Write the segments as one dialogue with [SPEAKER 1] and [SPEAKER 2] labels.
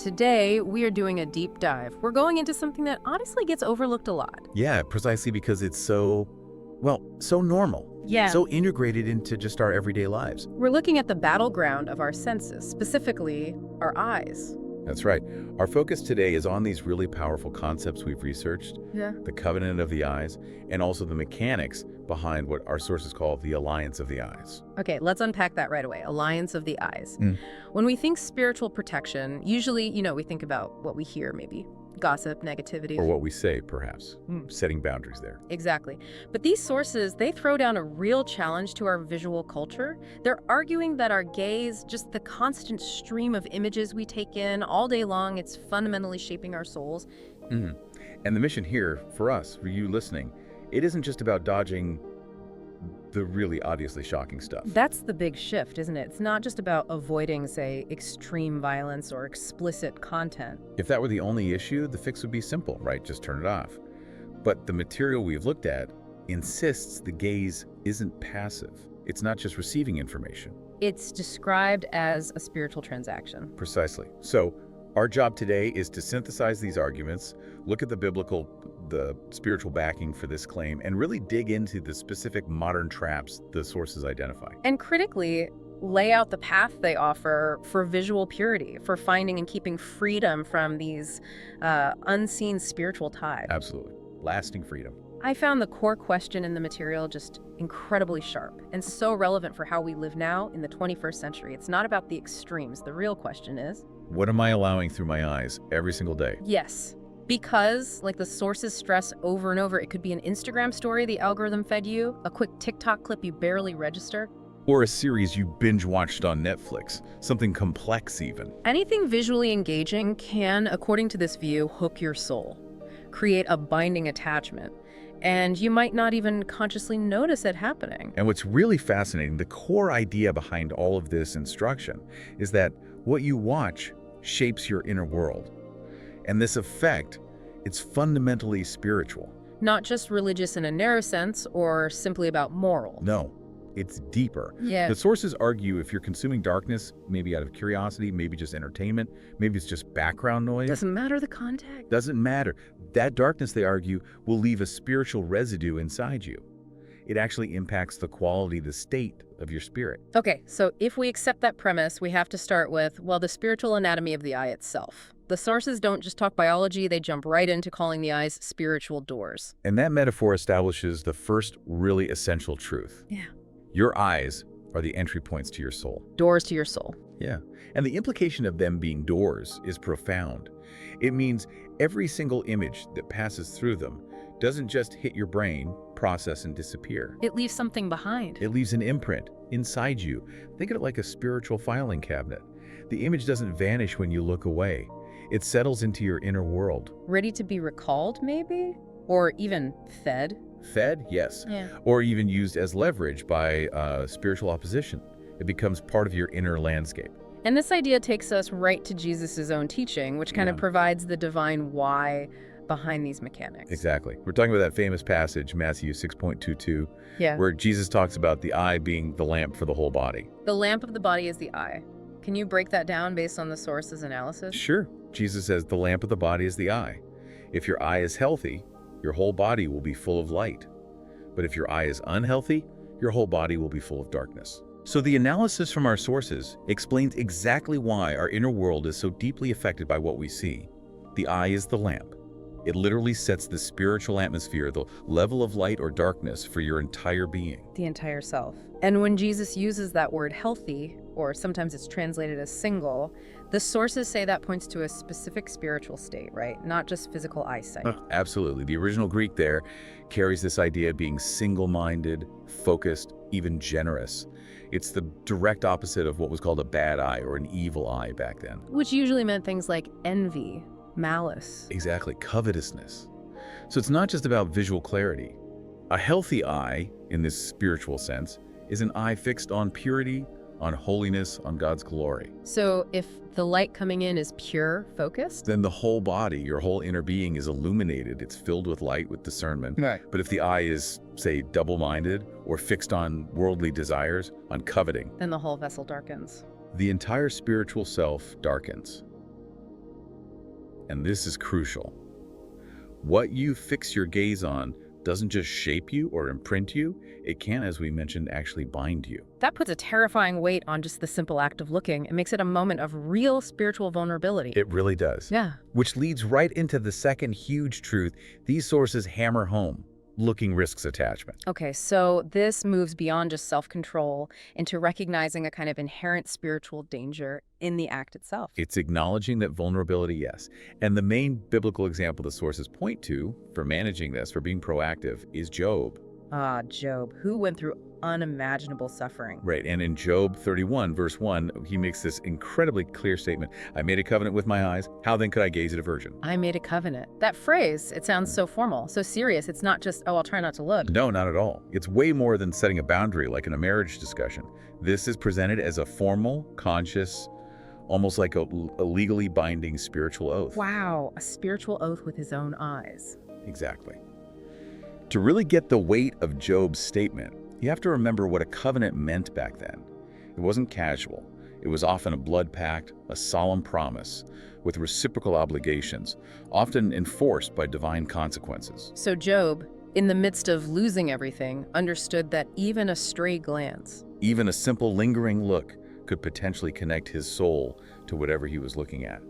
[SPEAKER 1] Today, we are doing a deep dive. We're going into something that honestly gets overlooked a lot.
[SPEAKER 2] Yeah, precisely because it's so, well, so normal.
[SPEAKER 1] Yeah.
[SPEAKER 2] So integrated into just our everyday lives.
[SPEAKER 1] We're looking at the battleground of our senses, specifically our eyes.
[SPEAKER 2] That's right. Our focus today is on these really powerful concepts we've researched,
[SPEAKER 1] Yeah.
[SPEAKER 2] the covenant of the eyes, and also the mechanics behind what our sources call the alliance of the eyes.
[SPEAKER 1] Okay, let's unpack that right away. Alliance of the eyes. When we think spiritual protection, usually, we think about what we hear, maybe gossip, negativity.
[SPEAKER 2] Or what we say, perhaps, setting boundaries there.
[SPEAKER 1] Exactly. But these sources, they throw down a real challenge to our visual culture. They're arguing that our gaze, just the constant stream of images we take in all day long, it's fundamentally shaping our souls.
[SPEAKER 2] And the mission here, for us, for you listening, it isn't just about dodging the really obviously shocking stuff.
[SPEAKER 1] That's the big shift, isn't it? It's not just about avoiding, say, extreme violence or explicit content.
[SPEAKER 2] If that were the only issue, the fix would be simple, right? Just turn it off. But the material we've looked at insists the gaze isn't passive. It's not just receiving information.
[SPEAKER 1] It's described as a spiritual transaction.
[SPEAKER 2] Precisely. So our job today is to synthesize these arguments, look at the spiritual backing for this claim, and really dig into the specific modern traps the sources identify.
[SPEAKER 1] And critically, lay out the path they offer for visual purity, for finding and keeping freedom from these unseen spiritual ties.
[SPEAKER 2] Absolutely. Lasting freedom.
[SPEAKER 1] I found the core question in the material just incredibly sharp and so relevant for how we live now in the 21st century. It's not about the extremes. The real question is,
[SPEAKER 2] what am I allowing through my eyes every single day?
[SPEAKER 1] yes, because, like the sources stress over and over, it could be an Instagram story the algorithm fed you, a quick TikTok clip you barely register.
[SPEAKER 2] Or a series you binge-watched on Netflix, something complex even.
[SPEAKER 1] Anything visually engaging can, according to this view, hook your soul, create a binding attachment, and you might not even consciously notice it happening.
[SPEAKER 2] And what's really fascinating, the core idea behind all of this instruction, is that what you watch shapes your inner world. And this effect, it's fundamentally spiritual.
[SPEAKER 1] Not just religious in a narrow sense or simply about moral.
[SPEAKER 2] No, it's deeper.
[SPEAKER 1] Yeah.
[SPEAKER 2] The sources argue if you're consuming darkness, maybe out of curiosity, maybe just entertainment, maybe it's just background noise.
[SPEAKER 1] Doesn't matter the context.
[SPEAKER 2] Doesn't matter. That darkness, they argue, will leave a spiritual residue inside you. It actually impacts the quality, the state of your spirit.
[SPEAKER 1] Okay, so if we accept that premise, we have to start with, well, the spiritual anatomy of the eye itself. The sources don't just talk biology, they jump right into calling the eyes spiritual doors.
[SPEAKER 2] And that metaphor establishes the first really essential truth.
[SPEAKER 1] Yeah.
[SPEAKER 2] Your eyes are the entry points to your soul.
[SPEAKER 1] Doors to your soul.
[SPEAKER 2] Yeah. And the implication of them being doors is profound. It means every single image that passes through them doesn't just hit your brain, process, and disappear.
[SPEAKER 1] It leaves something behind.
[SPEAKER 2] It leaves an imprint inside you. Think of it like a spiritual filing cabinet. The image doesn't vanish when you look away. It settles into your inner world.
[SPEAKER 1] Ready to be recalled, maybe? Or even fed?
[SPEAKER 2] Fed? Yes.
[SPEAKER 1] Yeah.
[SPEAKER 2] Or even used as leverage by spiritual opposition. It becomes part of your inner landscape.
[SPEAKER 1] And this idea takes us right to Jesus' own teaching, which kind of provides the divine why behind these mechanics.
[SPEAKER 2] Exactly. We're talking about that famous passage, Matthew 6.22,
[SPEAKER 1] Yeah.
[SPEAKER 2] where Jesus talks about the eye being the lamp for the whole body.
[SPEAKER 1] The lamp of the body is the eye. Can you break that down based on the source's analysis?
[SPEAKER 2] Sure. Jesus says the lamp of the body is the eye. If your eye is healthy, your whole body will be full of light. But if your eye is unhealthy, your whole body will be full of darkness. So the analysis from our sources explains exactly why our inner world is so deeply affected by what we see. The eye is the lamp. It literally sets the spiritual atmosphere, the level of light or darkness for your entire being.
[SPEAKER 1] The entire self. And when Jesus uses that word healthy, or sometimes it's translated as single, the sources say that points to a specific spiritual state, right? Not just physical eyesight.
[SPEAKER 2] Absolutely. The original Greek there carries this idea of being single-minded, focused, even generous. It's the direct opposite of what was called a bad eye or an evil eye back then.
[SPEAKER 1] Which usually meant things like envy, malice.
[SPEAKER 2] Exactly, covetousness. So it's not just about visual clarity. A healthy eye, in this spiritual sense, is an eye fixed on purity, on holiness, on God's glory.
[SPEAKER 1] So if the light coming in is pure, focused?
[SPEAKER 2] Then the whole body, your whole inner being is illuminated. It's filled with light, with discernment.
[SPEAKER 1] Right.
[SPEAKER 2] But if the eye is, say, double-minded or fixed on worldly desires, on coveting,
[SPEAKER 1] Then the whole vessel darkens.
[SPEAKER 2] the entire spiritual self darkens. And this is crucial. What you fix your gaze on doesn't just shape you or imprint you, it can, as we mentioned, actually bind you.
[SPEAKER 1] That puts a terrifying weight on just the simple act of looking. It makes it a moment of real spiritual vulnerability.
[SPEAKER 2] It really does.
[SPEAKER 1] Yeah.
[SPEAKER 2] Which leads right into the second huge truth these sources hammer home. Looking risks attachment.
[SPEAKER 1] Okay, so this moves beyond just self-control into recognizing a kind of inherent spiritual danger in the act itself.
[SPEAKER 2] It's acknowledging that vulnerability, yes. And the main biblical example the sources point to for managing this, for being proactive, is Job.
[SPEAKER 1] Ah, Job, who went through unimaginable suffering.
[SPEAKER 2] Right, and in Job 31, verse 1, he makes this incredibly clear statement. I made a covenant with my eyes. How then could I gaze at a virgin?
[SPEAKER 1] I made a covenant. That phrase, it sounds so formal, so serious. It's not just, oh, I'll try not to look.
[SPEAKER 2] No, not at all. It's way more than setting a boundary like in a marriage discussion. This is presented as a formal, conscious, almost like a legally binding spiritual oath.
[SPEAKER 1] Wow, a spiritual oath with his own eyes.
[SPEAKER 2] Exactly. To really get the weight of Job's statement, you have to remember what a covenant meant back then. It wasn't casual. It was often a blood pact, a solemn promise, with reciprocal obligations, often enforced by divine consequences.
[SPEAKER 1] So Job, in the midst of losing everything, understood that even a stray glance,
[SPEAKER 2] Even a simple lingering look could potentially connect his soul to whatever he was looking at.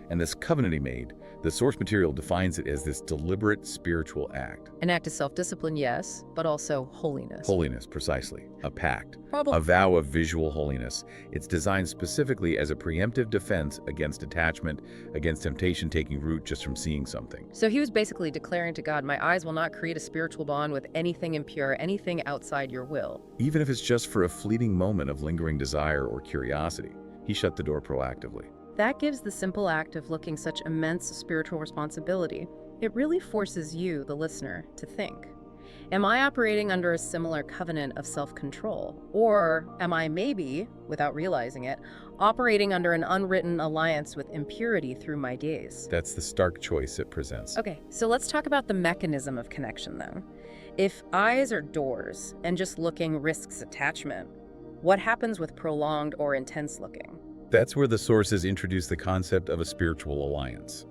[SPEAKER 2] And this covenant he made, the source material defines it as this deliberate spiritual act.
[SPEAKER 1] an act of self-discipline, yes, but also holiness.
[SPEAKER 2] Holiness, precisely. A pact.
[SPEAKER 1] Probably.
[SPEAKER 2] A vow of visual holiness. It's designed specifically as a preemptive defense against attachment, against temptation taking root just from seeing something.
[SPEAKER 1] So he was basically declaring to God, my eyes will not create a spiritual bond with anything impure, anything outside your will.
[SPEAKER 2] Even if it's just for a fleeting moment of lingering desire or curiosity, he shut the door proactively.
[SPEAKER 1] That gives the simple act of looking such immense spiritual responsibility. It really forces you, the listener, to think. Am I operating under a similar covenant of self-control? Or am I maybe, without realizing it, operating under an unwritten alliance with impurity through my gaze?
[SPEAKER 2] That's the stark choice it presents.
[SPEAKER 1] Okay, so let's talk about the mechanism of connection then. If eyes are doors and just looking risks attachment, what happens with prolonged or intense looking?
[SPEAKER 2] That's where the sources introduce the concept of a spiritual alliance.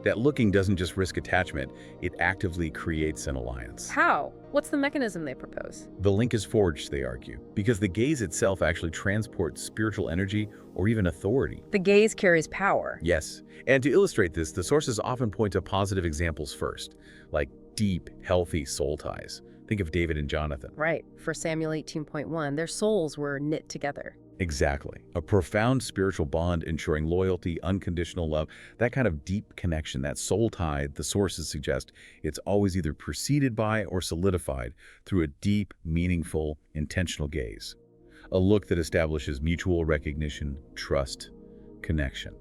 [SPEAKER 2] That looking doesn't just risk attachment, it actively creates an alliance.
[SPEAKER 1] How? What's the mechanism they propose?
[SPEAKER 2] The link is forged, they argue, because the gaze itself actually transports spiritual energy or even authority.
[SPEAKER 1] The gaze carries power.
[SPEAKER 2] Yes, and to illustrate this, the sources often point to positive examples first, like deep, healthy soul ties. Think of David and Jonathan.
[SPEAKER 1] Right. For Samuel 18.1, their souls were knit together.
[SPEAKER 2] Exactly. A profound spiritual bond ensuring loyalty, unconditional love, that kind of deep connection, that soul tie, the sources suggest it's always either preceded by or solidified through a deep, meaningful, intentional gaze. A look that establishes mutual recognition, trust, connection.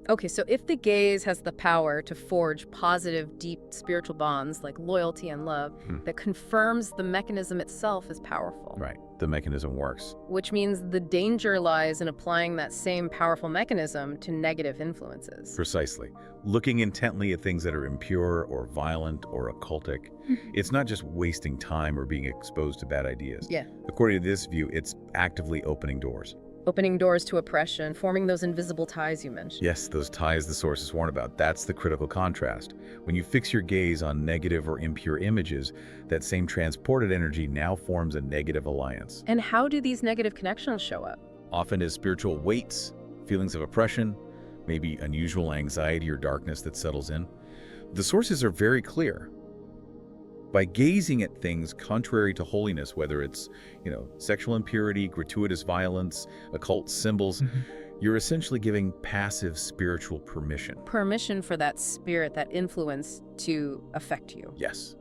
[SPEAKER 1] Okay, so if the gaze has the power to forge positive, deep spiritual bonds like loyalty and love, that confirms the mechanism itself is powerful.
[SPEAKER 2] Right. The mechanism works.
[SPEAKER 1] Which means the danger lies in applying that same powerful mechanism to negative influences.
[SPEAKER 2] Precisely. Looking intently at things that are impure or violent or occultic, it's not just wasting time or being exposed to bad ideas.
[SPEAKER 1] Yeah.
[SPEAKER 2] According to this view, it's actively opening doors.
[SPEAKER 1] Opening doors to oppression, forming those invisible ties you mentioned.
[SPEAKER 2] Yes, those ties the sources warn about. That's the critical contrast. When you fix your gaze on negative or impure images, that same transported energy now forms a negative alliance.
[SPEAKER 1] And how do these negative connections show up?
[SPEAKER 2] Often as spiritual weights, feelings of oppression, maybe unusual anxiety or darkness that settles in. The sources are very clear. By gazing at things contrary to holiness, whether it's, sexual impurity, gratuitous violence, occult symbols, you're essentially giving passive spiritual permission.
[SPEAKER 1] Permission for that spirit, that influence to affect you.
[SPEAKER 2] Yes.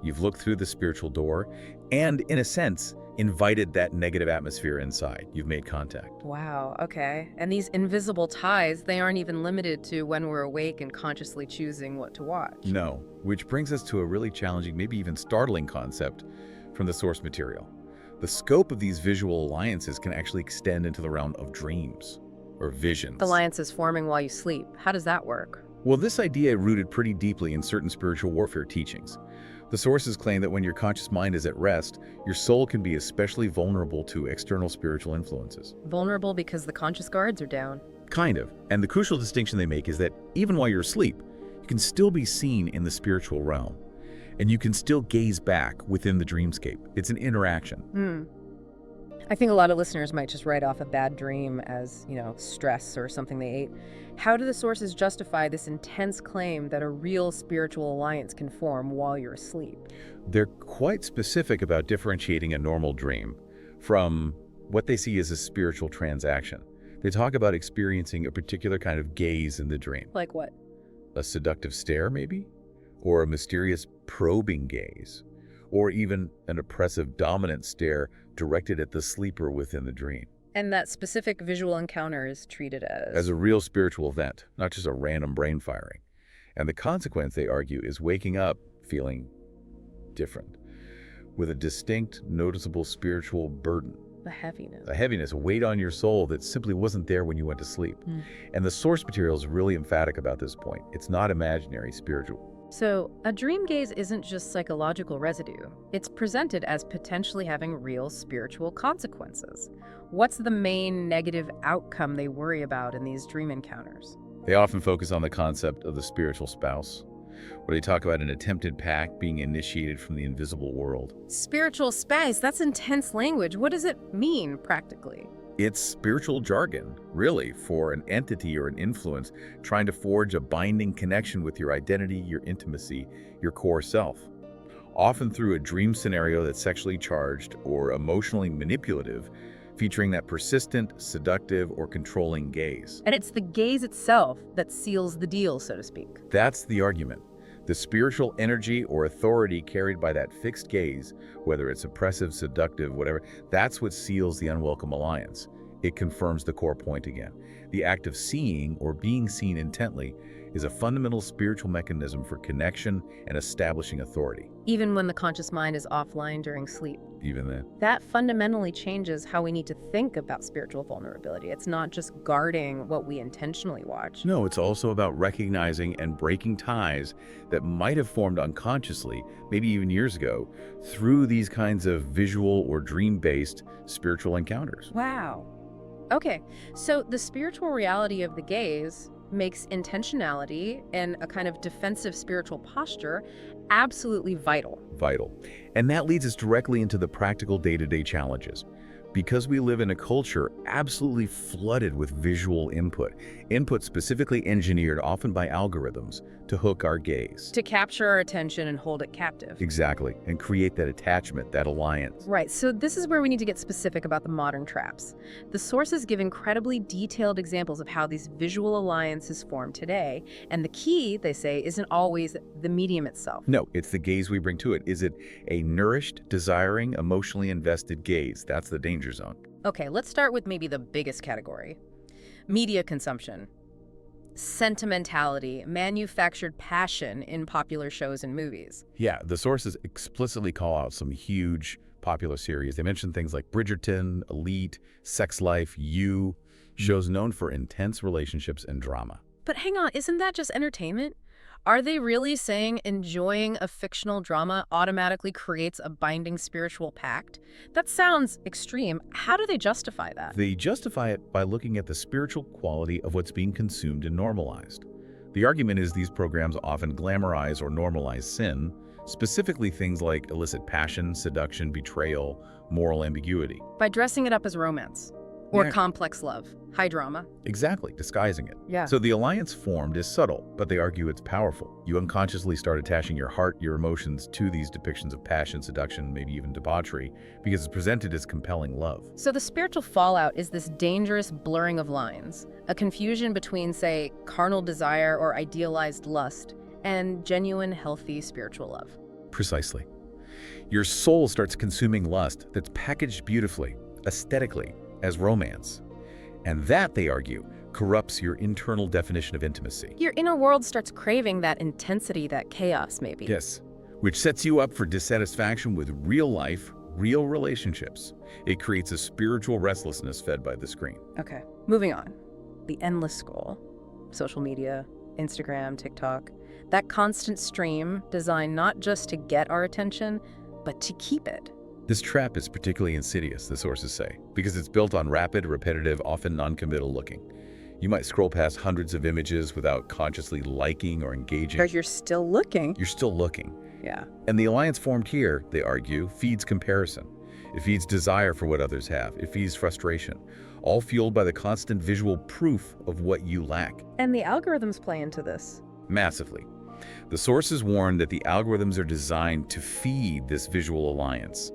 [SPEAKER 2] You've looked through the spiritual door and, in a sense, invited that negative atmosphere inside. You've made contact.
[SPEAKER 1] Wow, okay. And these invisible ties, they aren't even limited to when we're awake and consciously choosing what to watch.
[SPEAKER 2] No, which brings us to a really challenging, maybe even startling concept from the source material. The scope of these visual alliances can actually extend into the realm of dreams or visions.
[SPEAKER 1] The alliance is forming while you sleep. How does that work?
[SPEAKER 2] Well, this idea rooted pretty deeply in certain spiritual warfare teachings. The sources claim that when your conscious mind is at rest, your soul can be especially vulnerable to external spiritual influences.
[SPEAKER 1] Vulnerable because the conscious guards are down.
[SPEAKER 2] Kind of. And the crucial distinction they make is that even while you're asleep, you can still be seen in the spiritual realm. And you can still gaze back within the dreamscape. It's an interaction.
[SPEAKER 1] I think a lot of listeners might just write off a bad dream as, stress or something they ate. How do the sources justify this intense claim that a real spiritual alliance can form while you're asleep?
[SPEAKER 2] They're quite specific about differentiating a normal dream from what they see as a spiritual transaction. They talk about experiencing a particular kind of gaze in the dream.
[SPEAKER 1] Like what?
[SPEAKER 2] A seductive stare, maybe? Or a mysterious probing gaze? Or even an oppressive dominant stare directed at the sleeper within the dream.
[SPEAKER 1] And that specific visual encounter is treated
[SPEAKER 2] as a real spiritual event, not just a random brain firing. And the consequence, they argue, is waking up feeling different, with a distinct, noticeable spiritual burden.
[SPEAKER 1] A heaviness,
[SPEAKER 2] a weight on your soul that simply wasn't there when you went to sleep. And the source material is really emphatic about this point. It's not imaginary, spiritual.
[SPEAKER 1] So, a dream gaze isn't just psychological residue. It's presented as potentially having real spiritual consequences. What's the main negative outcome they worry about in these dream encounters?
[SPEAKER 2] They often focus on the concept of the spiritual spouse, where they talk about an attempted pact being initiated from the invisible world.
[SPEAKER 1] Spiritual spouse, that's intense language. What does it mean, practically?
[SPEAKER 2] It's spiritual jargon, really, for an entity or an influence trying to forge a binding connection with your identity, your intimacy, your core self. Often through a dream scenario that's sexually charged or emotionally manipulative, featuring that persistent, seductive, or controlling gaze.
[SPEAKER 1] And it's the gaze itself that seals the deal, so to speak.
[SPEAKER 2] That's the argument. The spiritual energy or authority carried by that fixed gaze, whether it's oppressive, seductive, whatever, that's what seals the unwelcome alliance. It confirms the core point again. The act of seeing or being seen intently is a fundamental spiritual mechanism for connection and establishing authority.
[SPEAKER 1] Even when the conscious mind is offline during sleep.
[SPEAKER 2] Even then.
[SPEAKER 1] That fundamentally changes how we need to think about spiritual vulnerability. It's not just guarding what we intentionally watch.
[SPEAKER 2] No, it's also about recognizing and breaking ties that might have formed unconsciously, maybe even years ago, through these kinds of visual or dream-based spiritual encounters.
[SPEAKER 1] Wow. Okay, so the spiritual reality of the gaze makes intentionality and a kind of defensive spiritual posture absolutely vital.
[SPEAKER 2] Vital. And that leads us directly into the practical day-to-day challenges. Because we live in a culture absolutely flooded with visual input specifically engineered often by algorithms to hook our gaze.
[SPEAKER 1] To capture our attention and hold it captive.
[SPEAKER 2] Exactly, and create that attachment, that alliance.
[SPEAKER 1] Right, so this is where we need to get specific about the modern traps. The sources give incredibly detailed examples of how these visual alliances form today, and the key, they say, isn't always the medium itself.
[SPEAKER 2] No, it's the gaze we bring to it. Is it a nourished, desiring, emotionally invested gaze? That's the danger zone.
[SPEAKER 1] Okay, let's start with maybe the biggest category. Media consumption. Sentimentality, manufactured passion in popular shows and movies.
[SPEAKER 2] Yeah, the sources explicitly call out some huge popular series. They mention things like Bridgerton, Elite, Sex Life, You, shows known for intense relationships and drama.
[SPEAKER 1] But hang on, isn't that just entertainment? Are they really saying enjoying a fictional drama automatically creates a binding spiritual pact? That sounds extreme. How do they justify that?
[SPEAKER 2] They justify it by looking at the spiritual quality of what's being consumed and normalized. The argument is these programs often glamorize or normalize sin, specifically things like illicit passion, seduction, betrayal, moral ambiguity.
[SPEAKER 1] By dressing it up as romance. Or complex love. High drama.
[SPEAKER 2] Exactly, disguising it.
[SPEAKER 1] Yeah.
[SPEAKER 2] So the alliance formed is subtle, but they argue it's powerful. You unconsciously start attaching your heart, your emotions to these depictions of passion, seduction, maybe even debauchery, because it's presented as compelling love.
[SPEAKER 1] So the spiritual fallout is this dangerous blurring of lines, a confusion between, say, carnal desire or idealized lust and genuine, healthy spiritual love.
[SPEAKER 2] Precisely. Your soul starts consuming lust that's packaged beautifully, aesthetically, as romance. And that, they argue, corrupts your internal definition of intimacy.
[SPEAKER 1] Your inner world starts craving that intensity, that chaos, maybe.
[SPEAKER 2] Yes, which sets you up for dissatisfaction with real life, real relationships. It creates a spiritual restlessness fed by the screen.
[SPEAKER 1] Okay, moving on. The endless scroll. Social media, Instagram, TikTok. That constant stream designed not just to get our attention, but to keep it.
[SPEAKER 2] This trap is particularly insidious, the sources say, because it's built on rapid, repetitive, often non-committal looking. You might scroll past hundreds of images without consciously liking or engaging.
[SPEAKER 1] Because you're still looking.
[SPEAKER 2] You're still looking.
[SPEAKER 1] Yeah.
[SPEAKER 2] And the alliance formed here, they argue, feeds comparison. It feeds desire for what others have. It feeds frustration, all fueled by the constant visual proof of what you lack.
[SPEAKER 1] And the algorithms play into this.
[SPEAKER 2] Massively. The sources warn that the algorithms are designed to feed this visual alliance.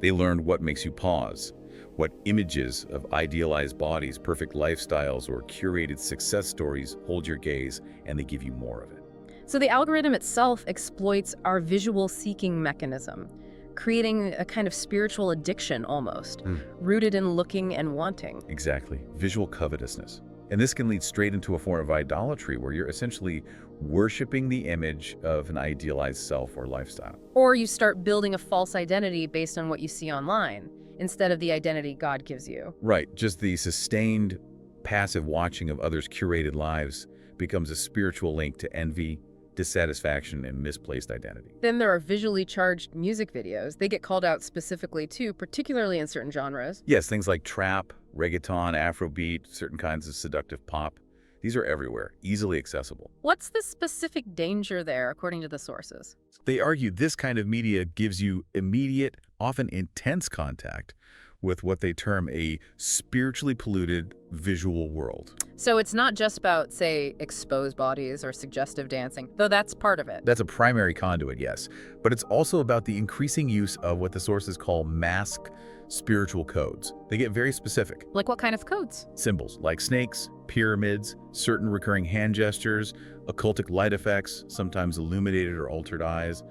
[SPEAKER 2] They learned what makes you pause, what images of idealized bodies, perfect lifestyles, or curated success stories hold your gaze, and they give you more of it.
[SPEAKER 1] So the algorithm itself exploits our visual seeking mechanism, creating a kind of spiritual addiction almost, rooted in looking and wanting.
[SPEAKER 2] Exactly. Visual covetousness. And this can lead straight into a form of idolatry where you're essentially worshiping the image of an idealized self or lifestyle.
[SPEAKER 1] Or you start building a false identity based on what you see online, instead of the identity God gives you.
[SPEAKER 2] Right. Just the sustained, passive watching of others' curated lives becomes a spiritual link to envy, dissatisfaction, and misplaced identity.
[SPEAKER 1] Then there are visually charged music videos. They get called out specifically too, particularly in certain genres.
[SPEAKER 2] Yes, things like trap, reggaeton, Afrobeat, certain kinds of seductive pop. These are everywhere, easily accessible.
[SPEAKER 1] What's the specific danger there, according to the sources?
[SPEAKER 2] They argue this kind of media gives you immediate, often intense contact with what they term a spiritually polluted visual world.
[SPEAKER 1] So it's not just about, say, exposed bodies or suggestive dancing, though that's part of it.
[SPEAKER 2] That's a primary conduit, yes. But it's also about the increasing use of what the sources call mask spiritual codes. They get very specific.
[SPEAKER 1] Like what kind of codes?
[SPEAKER 2] Symbols like snakes, pyramids, certain recurring hand gestures, occultic light effects, sometimes illuminated or altered eyes,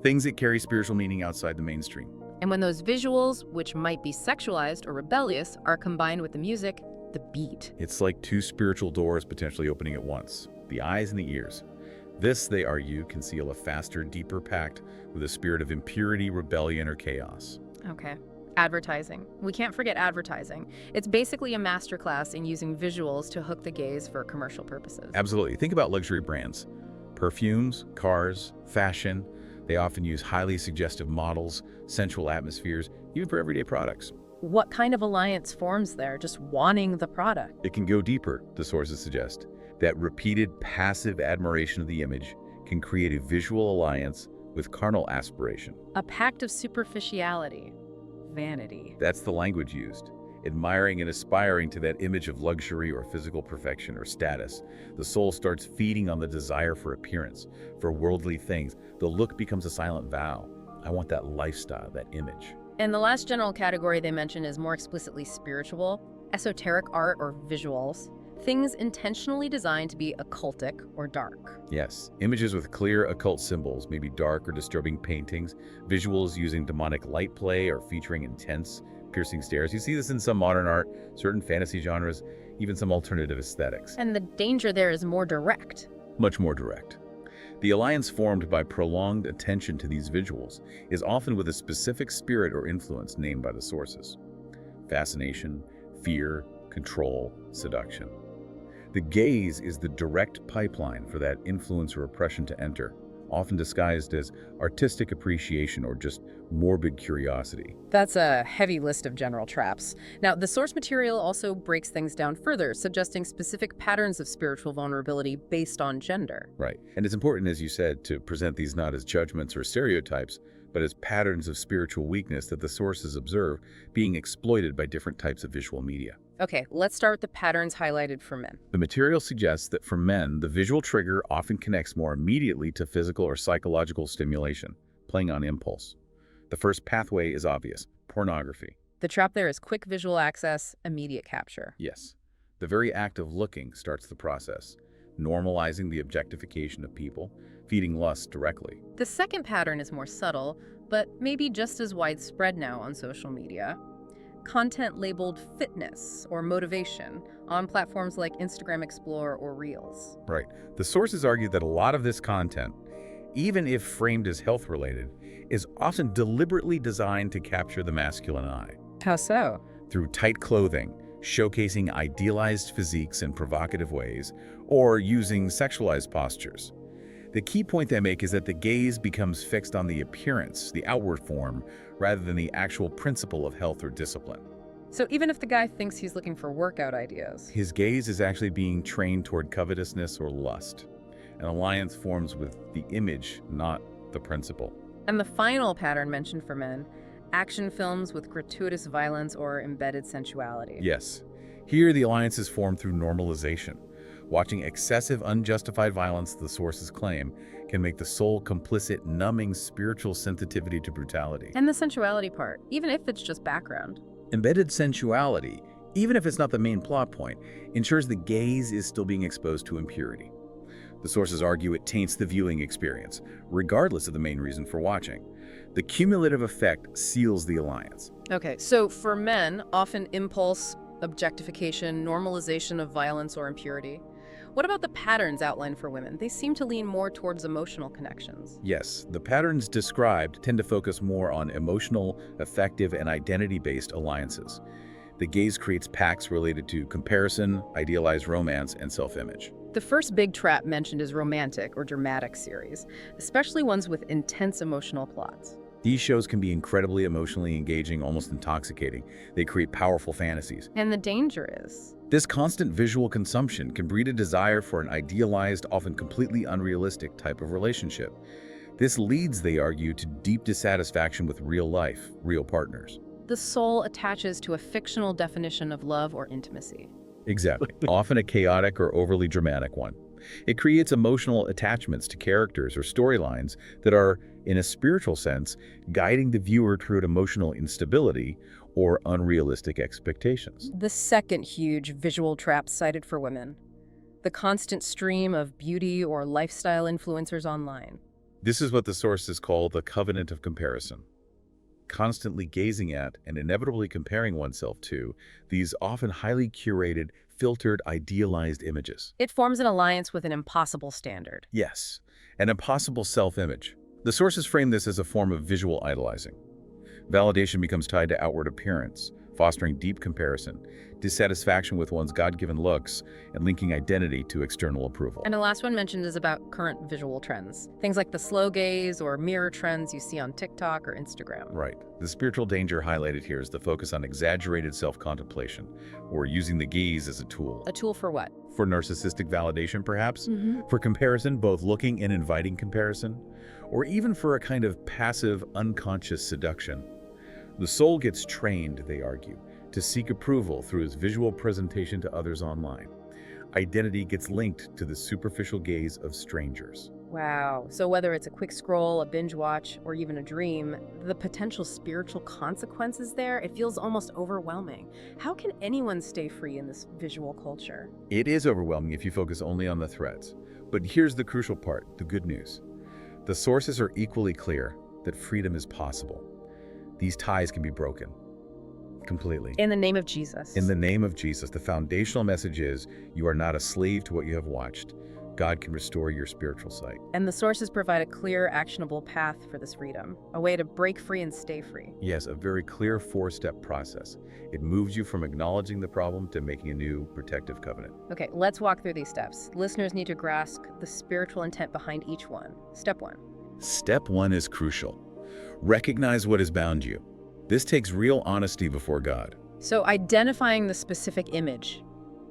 [SPEAKER 2] things that carry spiritual meaning outside the mainstream.
[SPEAKER 1] And when those visuals, which might be sexualized or rebellious, are combined with the music, the beat.
[SPEAKER 2] It's like two spiritual doors potentially opening at once, the eyes and the ears. This, they argue, can seal a faster, deeper pact with a spirit of impurity, rebellion, or chaos.
[SPEAKER 1] Okay. Advertising. We can't forget advertising. It's basically a masterclass in using visuals to hook the gaze for commercial purposes.
[SPEAKER 2] Absolutely. Think about luxury brands. Perfumes, cars, fashion. They often use highly suggestive models, sensual atmospheres, even for everyday products.
[SPEAKER 1] What kind of alliance forms there, just wanting the product?
[SPEAKER 2] It can go deeper, the sources suggest. That repeated passive admiration of the image can create a visual alliance with carnal aspiration.
[SPEAKER 1] A pact of superficiality. Vanity.
[SPEAKER 2] That's the language used. Admiring and aspiring to that image of luxury or physical perfection or status, the soul starts feeding on the desire for appearance, for worldly things. The look becomes a silent vow. I want that lifestyle, that image.
[SPEAKER 1] And the last general category they mention is more explicitly spiritual, esoteric art or visuals, things intentionally designed to be occultic or dark.
[SPEAKER 2] Yes, images with clear occult symbols, maybe dark or disturbing paintings, visuals using demonic light play or featuring intense, piercing stares. You see this in some modern art, certain fantasy genres, even some alternative aesthetics.
[SPEAKER 1] And the danger there is more direct.
[SPEAKER 2] Much more direct. The alliance formed by prolonged attention to these visuals is often with a specific spirit or influence named by the sources. Fascination, fear, control, seduction. The gaze is the direct pipeline for that influence or oppression to enter, often disguised as artistic appreciation or just morbid curiosity.
[SPEAKER 1] That's a heavy list of general traps. Now, the source material also breaks things down further, suggesting specific patterns of spiritual vulnerability based on gender.
[SPEAKER 2] Right. And it's important, as you said, to present these not as judgments or stereotypes, but as patterns of spiritual weakness that the sources observe being exploited by different types of visual media.
[SPEAKER 1] Okay, let's start with the patterns highlighted for men.
[SPEAKER 2] The material suggests that for men, the visual trigger often connects more immediately to physical or psychological stimulation, playing on impulse. The first pathway is obvious: pornography.
[SPEAKER 1] The trap there is quick visual access, immediate capture.
[SPEAKER 2] Yes. The very act of looking starts the process, normalizing the objectification of people, feeding lust directly.
[SPEAKER 1] The second pattern is more subtle, but maybe just as widespread now on social media. Content labeled fitness or motivation on platforms like Instagram Explore or Reels.
[SPEAKER 2] Right. The sources argue that a lot of this content, even if framed as health-related, is often deliberately designed to capture the masculine eye.
[SPEAKER 1] How so?
[SPEAKER 2] Through tight clothing, showcasing idealized physiques in provocative ways, or using sexualized postures. The key point they make is that the gaze becomes fixed on the appearance, the outward form, rather than the actual principle of health or discipline.
[SPEAKER 1] So even if the guy thinks he's looking for workout ideas.
[SPEAKER 2] His gaze is actually being trained toward covetousness or lust. An alliance forms with the image, not the principle.
[SPEAKER 1] And the final pattern mentioned for men, action films with gratuitous violence or embedded sensuality.
[SPEAKER 2] Yes. Here, the alliance is formed through normalization. Watching excessive, unjustified violence, the sources claim, can make the soul complicit, numbing spiritual sensitivity to brutality.
[SPEAKER 1] And the sensuality part, even if it's just background.
[SPEAKER 2] Embedded sensuality, even if it's not the main plot point, ensures the gaze is still being exposed to impurity. The sources argue it taints the viewing experience, regardless of the main reason for watching. The cumulative effect seals the alliance.
[SPEAKER 1] Okay, so for men, often impulse, objectification, normalization of violence or impurity. What about the patterns outlined for women? They seem to lean more towards emotional connections.
[SPEAKER 2] Yes, the patterns described tend to focus more on emotional, affective, and identity-based alliances. The gaze creates pacts related to comparison, idealized romance, and self-image.
[SPEAKER 1] The first big trap mentioned is romantic or dramatic series, especially ones with intense emotional plots.
[SPEAKER 2] These shows can be incredibly emotionally engaging, almost intoxicating. They create powerful fantasies.
[SPEAKER 1] And the danger is,
[SPEAKER 2] This constant visual consumption can breed a desire for an idealized, often completely unrealistic type of relationship. This leads, they argue, to deep dissatisfaction with real life, real partners.
[SPEAKER 1] the soul attaches to a fictional definition of love or intimacy.
[SPEAKER 2] Exactly. Often a chaotic or overly dramatic one. It creates emotional attachments to characters or storylines that are, in a spiritual sense, guiding the viewer toward emotional instability or unrealistic expectations.
[SPEAKER 1] The second huge visual trap cited for women, the constant stream of beauty or lifestyle influencers online.
[SPEAKER 2] This is what the sources call the covenant of comparison. Constantly gazing at and inevitably comparing oneself to these often highly curated, filtered, idealized images.
[SPEAKER 1] It forms an alliance with an impossible standard.
[SPEAKER 2] Yes, an impossible self-image. The sources frame this as a form of visual idolizing. Validation becomes tied to outward appearance, fostering deep comparison, dissatisfaction with one's God-given looks, and linking identity to external approval.
[SPEAKER 1] And the last one mentioned is about current visual trends. Things like the slow gaze or mirror trends you see on TikTok or Instagram.
[SPEAKER 2] Right. The spiritual danger highlighted here is the focus on exaggerated self-contemplation, or using the gaze as a tool.
[SPEAKER 1] A tool for what?
[SPEAKER 2] For narcissistic validation, perhaps?
[SPEAKER 1] Mm-hmm.
[SPEAKER 2] For comparison, both looking and inviting comparison? Or even for a kind of passive, unconscious seduction? The soul gets trained, they argue, to seek approval through its visual presentation to others online. Identity gets linked to the superficial gaze of strangers.
[SPEAKER 1] Wow. So whether it's a quick scroll, a binge watch, or even a dream, the potential spiritual consequences there, it feels almost overwhelming. How can anyone stay free in this visual culture?
[SPEAKER 2] It is overwhelming if you focus only on the threats. But here's the crucial part, the good news. The sources are equally clear that freedom is possible. These ties can be broken. Completely.
[SPEAKER 1] In the name of Jesus.
[SPEAKER 2] In the name of Jesus, the foundational message is you are not a slave to what you have watched. God can restore your spiritual sight.
[SPEAKER 1] And the sources provide a clear, actionable path for this freedom, a way to break free and stay free.
[SPEAKER 2] Yes, a very clear 4-step process. It moves you from acknowledging the problem to making a new protective covenant.
[SPEAKER 1] Okay, let's walk through these steps. Listeners need to grasp the spiritual intent behind each one. Step 1.
[SPEAKER 2] Step 1 is crucial. Recognize what has bound you. This takes real honesty before God.
[SPEAKER 1] So identifying the specific image,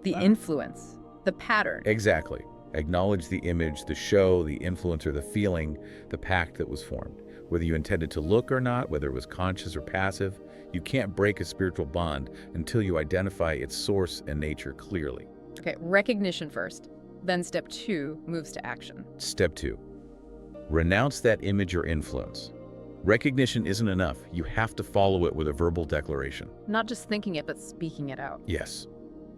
[SPEAKER 1] the influence, the pattern.
[SPEAKER 2] Exactly. Acknowledge the image, the show, the influencer, the feeling, the pact that was formed. Whether you intended to look or not, whether it was conscious or passive, you can't break a spiritual bond until you identify its source and nature clearly.
[SPEAKER 1] Okay, recognition first. Then step 2 moves to action.
[SPEAKER 2] Step 2. Renounce that image or influence. Recognition isn't enough. You have to follow it with a verbal declaration.
[SPEAKER 1] Not just thinking it, but speaking it out.
[SPEAKER 2] Yes.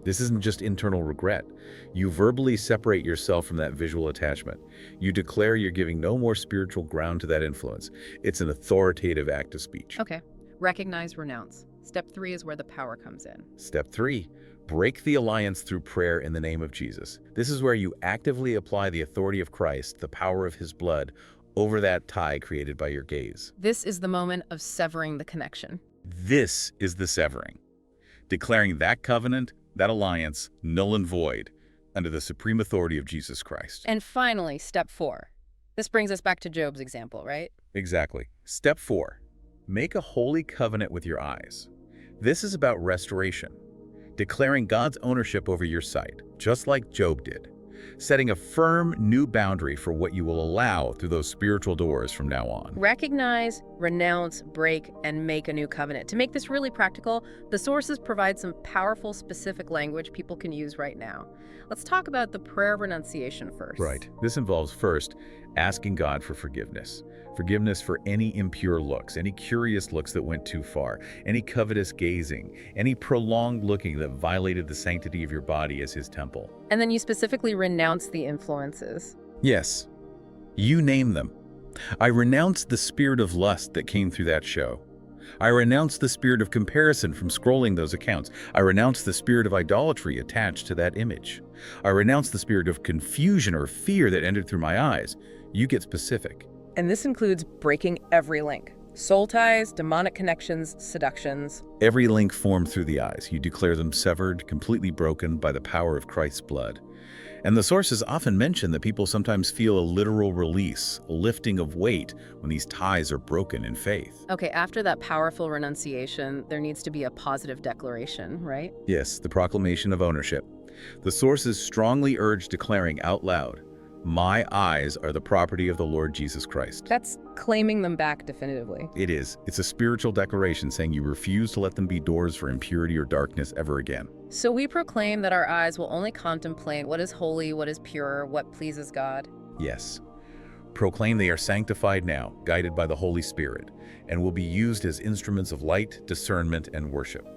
[SPEAKER 2] This isn't just internal regret. You verbally separate yourself from that visual attachment. You declare you're giving no more spiritual ground to that influence. It's an authoritative act of speech.
[SPEAKER 1] Okay, recognize, renounce. Step 3 is where the power comes in.
[SPEAKER 2] Step 3. Break the alliance through prayer in the name of Jesus. This is where you actively apply the authority of Christ, the power of his blood, over that tie created by your gaze.
[SPEAKER 1] This is the moment of severing the connection.
[SPEAKER 2] This is the severing. Declaring that covenant, that alliance, null and void, under the supreme authority of Jesus Christ.
[SPEAKER 1] And finally, step 4. This brings us back to Job's example, right?
[SPEAKER 2] Exactly. Step 4. Make a holy covenant with your eyes. This is about restoration, declaring God's ownership over your sight, just like Job did, setting a firm new boundary for what you will allow through those spiritual doors from now on.
[SPEAKER 1] Recognize, renounce, break, and make a new covenant. To make this really practical, the sources provide some powerful, specific language people can use right now. Let's talk about the prayer of renunciation first.
[SPEAKER 2] Right. This involves first asking God for forgiveness. Forgiveness for any impure looks, any curious looks that went too far, any covetous gazing, any prolonged looking that violated the sanctity of your body as his temple.
[SPEAKER 1] And then you specifically renounce the influences.
[SPEAKER 2] Yes, you name them. I renounce the spirit of lust that came through that show. I renounce the spirit of comparison from scrolling those accounts. I renounce the spirit of idolatry attached to that image. I renounce the spirit of confusion or fear that entered through my eyes. You get specific.
[SPEAKER 1] And this includes breaking every link. Soul ties, demonic connections, seductions.
[SPEAKER 2] Every link formed through the eyes, you declare them severed, completely broken by the power of Christ's blood. And the sources often mention that people sometimes feel a literal release, a lifting of weight when these ties are broken in faith.
[SPEAKER 1] Okay, after that powerful renunciation, there needs to be a positive declaration, right?
[SPEAKER 2] Yes, the proclamation of ownership. The sources strongly urge declaring out loud, "My eyes are the property of the Lord Jesus Christ."
[SPEAKER 1] That's claiming them back definitively.
[SPEAKER 2] It is. It's a spiritual declaration saying you refuse to let them be doors for impurity or darkness ever again.
[SPEAKER 1] So we proclaim that our eyes will only contemplate what is holy, what is pure, what pleases God.
[SPEAKER 2] Yes. Proclaim they are sanctified now, guided by the Holy Spirit, and will be used as instruments of light, discernment, and worship.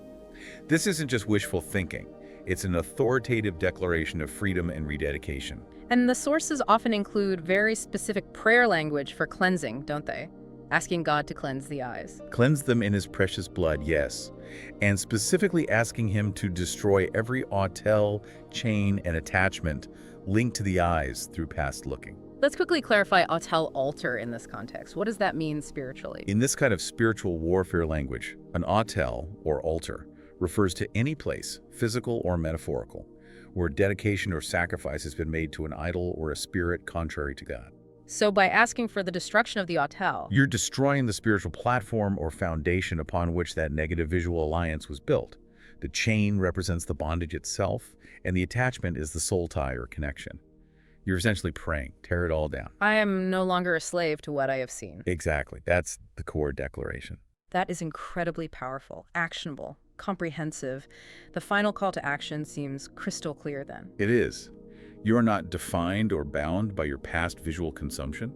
[SPEAKER 2] This isn't just wishful thinking. It's an authoritative declaration of freedom and rededication.
[SPEAKER 1] And the sources often include very specific prayer language for cleansing, don't they? Asking God to cleanse the eyes.
[SPEAKER 2] Cleanse them in his precious blood, yes. And specifically asking him to destroy every autel, chain, and attachment linked to the eyes through past looking.
[SPEAKER 1] Let's quickly clarify autel altar in this context. What does that mean spiritually?
[SPEAKER 2] In this kind of spiritual warfare language, an autel, or altar, refers to any place, physical or metaphorical, where dedication or sacrifice has been made to an idol or a spirit contrary to God.
[SPEAKER 1] So by asking for the destruction of the autel,
[SPEAKER 2] You're destroying the spiritual platform or foundation upon which that negative visual alliance was built. The chain represents the bondage itself, and the attachment is the soul tie or connection. You're essentially praying, tear it all down.
[SPEAKER 1] I am no longer a slave to what I have seen.
[SPEAKER 2] Exactly. That's the core declaration.
[SPEAKER 1] That is incredibly powerful, actionable, comprehensive. The final call to action seems crystal clear then.
[SPEAKER 2] It is. You are not defined or bound by your past visual consumption.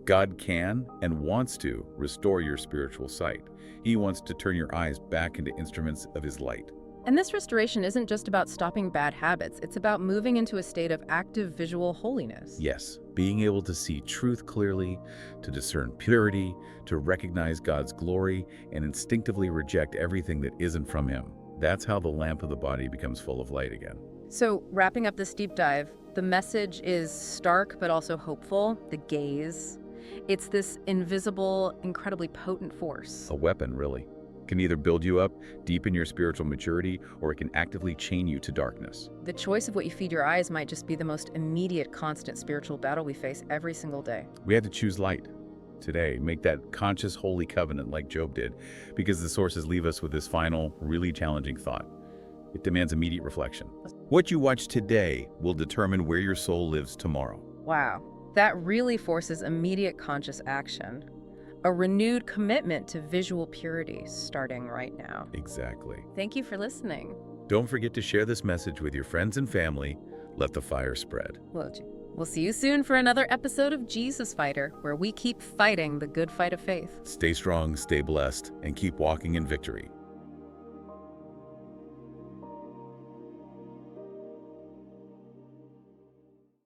[SPEAKER 2] God can and wants to restore your spiritual sight. He wants to turn your eyes back into instruments of his light.
[SPEAKER 1] And this restoration isn't just about stopping bad habits. It's about moving into a state of active visual holiness.
[SPEAKER 2] Yes, being able to see truth clearly, to discern purity, to recognize God's glory, and instinctively reject everything that isn't from him. That's how the lamp of the body becomes full of light again.
[SPEAKER 1] So, wrapping up this deep dive, the message is stark but also hopeful, the gaze. It's this invisible, incredibly potent force.
[SPEAKER 2] A weapon, really. Can either build you up, deepen your spiritual maturity, or it can actively chain you to darkness.
[SPEAKER 1] The choice of what you feed your eyes might just be the most immediate, constant spiritual battle we face every single day.
[SPEAKER 2] We have to choose light today, make that conscious, holy covenant like Job did, because the sources leave us with this final, really challenging thought. It demands immediate reflection. What you watch today will determine where your soul lives tomorrow.
[SPEAKER 1] Wow, that really forces immediate conscious action. A renewed commitment to visual purity starting right now.
[SPEAKER 2] Exactly.
[SPEAKER 1] Thank you for listening.
[SPEAKER 2] Don't forget to share this message with your friends and family. Let the fire spread.
[SPEAKER 1] We'll see you soon for another episode of Jesus Fighter, where we keep fighting the good fight of faith.
[SPEAKER 2] Stay strong, stay blessed, and keep walking in victory.